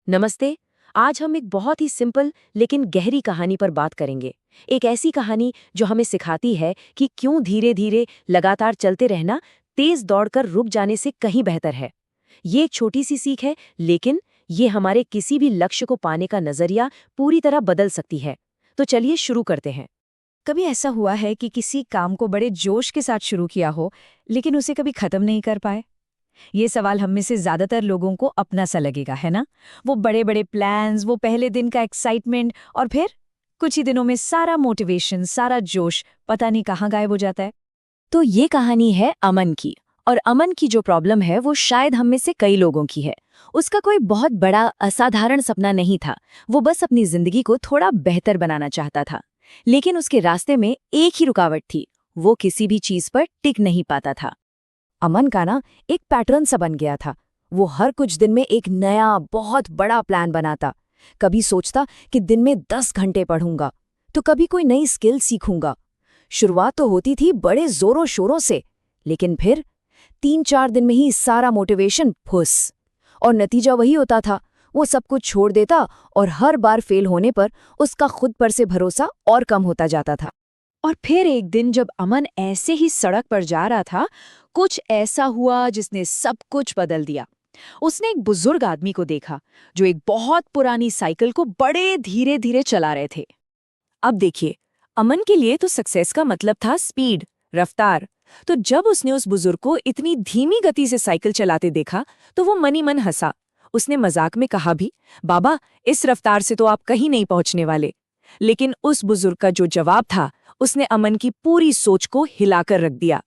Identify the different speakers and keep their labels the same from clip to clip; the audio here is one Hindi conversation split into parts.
Speaker 1: नमस्ते। आज हम एक बहुत ही सिंपल लेकिन गहरी कहानी पर बात करेंगे। एक ऐसी कहानी जो हमें सिखाती है कि क्यों धीरे धीरे लगातार चलते रहना तेज दौड़कर रुक जाने से कहीं बेहतर है। ये एक छोटी सी सीख है, लेकिन ये हमारे किसी भी लक्ष्य को पाने का नजरिया पूरी तरह बदल सकती है। तो चलिए शुरू करते हैं।
Speaker 2: कभी ऐसा हुआ है कि किसी काम को बड़े जोश के साथ शुरू किया हो, लेकिन उसे कभी खत्म नहीं कर पाए? ये सवाल हम में से ज्यादातर लोगों को अपना सा लगेगा, है ना? वो बड़े बड़े प्लान्स, वो पहले दिन का एक्साइटमेंट, और फिर कुछ ही दिनों में सारा मोटिवेशन, सारा जोश पता नहीं कहाँ गायब हो जाता है।
Speaker 1: तो ये कहानी है अमन की। और अमन की जो प्रॉब्लम है वो शायद हम में से कई लोगों की है। उसका कोई बहुत बड़ा असाधारण सपना नहीं था। वो बस अपनी जिंदगी को थोड़ा बेहतर बनाना चाहता था। लेकिन उसके रास्ते में एक ही रुकावट थी, वो किसी भी चीज पर टिक नहीं पाता था।
Speaker 2: अमन का ना एक पैटर्न सा बन गया था। वो हर कुछ दिन में एक नया बहुत बड़ा प्लान बनाता। कभी सोचता कि दिन में 10 घंटे पढ़ूंगा, तो कभी कोई नई स्किल सीखूंगा। शुरुआत तो होती थी बड़े जोरों शोरों से, लेकिन फिर 3-4 दिन में ही सारा मोटिवेशन फुस। और नतीजा वही होता था, वो सब कुछ छोड़ देता और हर बार फेल होने पर उसका खुद पर से भरोसा और कम होता जाता था। और फिर एक दिन जब अमन ऐसे ही सड़क पर जा रहा था, कुछ ऐसा हुआ जिसने सब कुछ बदल दिया। उसने एक बुजुर्ग आदमी को देखा जो एक बहुत पुरानी साइकिल को बड़े धीरे धीरे चला रहे थे। अब देखिए, अमन के लिए तो सक्सेस का मतलब था स्पीड, रफ्तार। तो जब उसने उस बुजुर्ग को इतनी धीमी गति से साइकिल चलाते देखा, तो वो मनी मन हंसा। उसने मजाक में कहा भी, बाबा, इस रफ्तार से तो आप कहीं नहीं पहुंचने वाले। लेकिन उस बुजुर्ग का जो जवाब था, उसने अमन की पूरी सोच को हिलाकर रख दिया।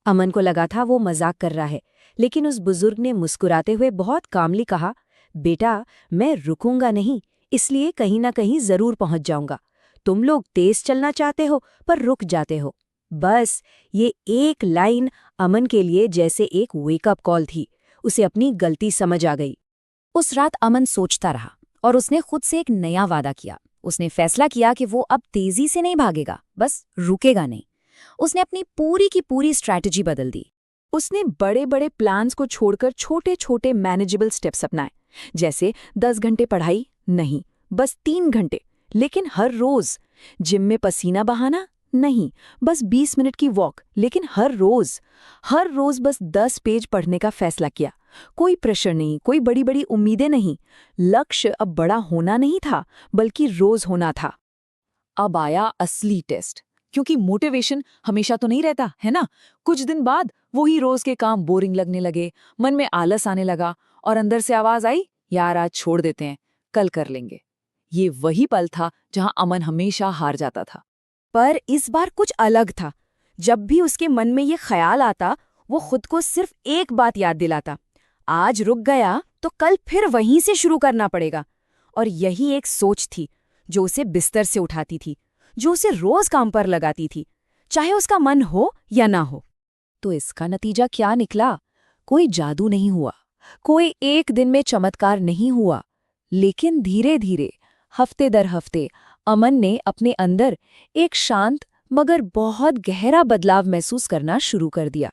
Speaker 2: अमन को लगा था वो मजाक कर रहा है, लेकिन उस बुजुर्ग ने मुस्कुराते हुए बहुत कामली कहा, बेटा, मैं रुकूंगा नहीं, इसलिए कहीं ना कहीं जरूर पहुंच जाऊंगा। तुम लोग तेज चलना चाहते हो पर रुक जाते हो। बस ये एक लाइन अमन के लिए जैसे एक वेकअप कॉल थी। उसे अपनी गलती समझ आ गई। उस रात अमन सोचता रहा और उसने खुद से एक नया वादा किया। उसने फैसला किया कि वो अब तेजी से नहीं भागेगा, बस रुकेगा नहीं। उसने अपनी पूरी की पूरी स्ट्रैटेजी बदल दी। उसने बड़े बड़े प्लान्स को छोड़कर छोटे छोटे मैनेजेबल स्टेप्स अपनाए। जैसे 10 घंटे पढ़ाई नहीं, बस 3 घंटे, लेकिन हर रोज। जिम में पसीना बहाना नहीं, बस 20 मिनट की वॉक, लेकिन हर रोज बस 10 पेज पढ़ने का फैसला किया। कोई प्रेशर नहीं, कोई बड़ी बड़ी उम्मीदें नहीं। लक्ष्य अब बड़ा होना नहीं था, बल्कि रोज होना था। अब आया असली टेस्ट, क्योंकि मोटिवेशन हमेशा तो नहीं रहता, है ना? कुछ दिन बाद वही रोज के काम बोरिंग लगने लगे, मन में आलस आने लगा और अंदर से आवाज आई, यार आज छोड़ देते हैं, कल कर लेंगे। ये वही पल था जहां अमन हमेशा हार जाता था। पर इस बार कुछ अलग था। जब भी उसके मन में ये ख्याल आता, वो खुद को सिर्फ एक बात याद दिलाता, आज रुक गया तो कल फिर वहीं से शुरू करना पड़ेगा। और यही एक सोच थी जो उसे बिस्तर से उठाती थी, जो उसे रोज काम पर लगाती थी, चाहे उसका मन हो या ना हो। तो इसका नतीजा क्या निकला? कोई जादू नहीं हुआ, कोई एक दिन में चमत्कार नहीं हुआ, लेकिन धीरे धीरे, हफ्ते दर हफ्ते, अमन ने अपने अंदर एक शांत मगर बहुत गहरा बदलाव महसूस करना शुरू कर दिया।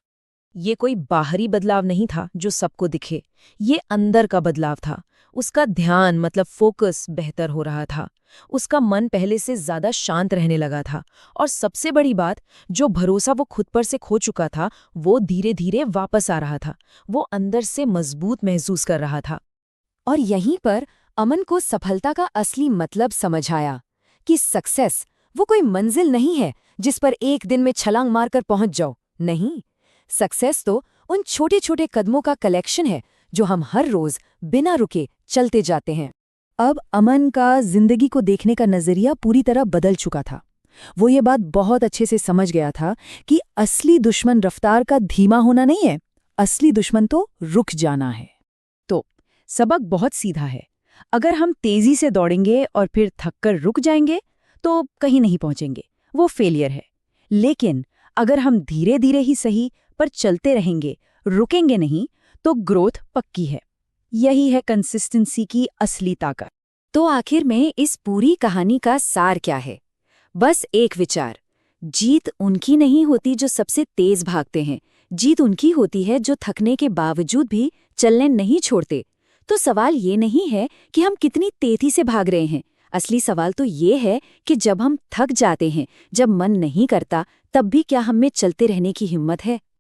Speaker 2: ये कोई बाहरी बदलाव नहीं था जो सबको दिखे, ये अंदर का बदलाव था। उसका ध्यान मतलब फोकस बेहतर हो रहा था। उसका मन पहले से ज्यादा शांत रहने लगा था। और सबसे बड़ी बात, जो भरोसा वो खुद पर से खो चुका था, वो धीरे धीरे वापस आ रहा था। वो अंदर से मजबूत महसूस कर रहा था। और यहीं पर अमन को सफलता का असली मतलब समझ आया कि सक्सेस वो कोई मंजिल नहीं है जिस पर एक दिन में छलांग मारकर पहुंच जाओ। नहीं, सक्सेस तो उन छोटे छोटे कदमों का कलेक्शन है जो हम हर रोज बिना रुके चलते जाते हैं। अब अमन का जिंदगी को देखने का नजरिया पूरी तरह बदल चुका था। वो ये बात बहुत अच्छे से समझ गया था कि असली दुश्मन रफ्तार का धीमा होना नहीं है, असली दुश्मन तो रुक जाना है। तो सबक बहुत सीधा है। अगर हम तेजी से दौड़ेंगे और फिर थककर रुक जाएंगे तो कहीं नहीं पहुंचेंगे, वो फेलियर है। लेकिन अगर हम धीरे धीरे ही सही पर चलते रहेंगे, रुकेंगे नहीं, तो ग्रोथ पक्की है। यही है कंसिस्टेंसी की असली ताकत। तो आखिर में इस पूरी कहानी का सार क्या है? बस एक विचार, जीत उनकी नहीं होती जो सबसे तेज भागते हैं, जीत उनकी होती है जो थकने के बावजूद भी चलने नहीं छोड़ते। तो सवाल ये नहीं है कि हम कितनी तेजी से भाग रहे हैं। असली सवाल तो ये है कि जब हम थक जाते हैं, जब मन नहीं करता, तब भी क्या हम में चलते रहने की हिम्मत है।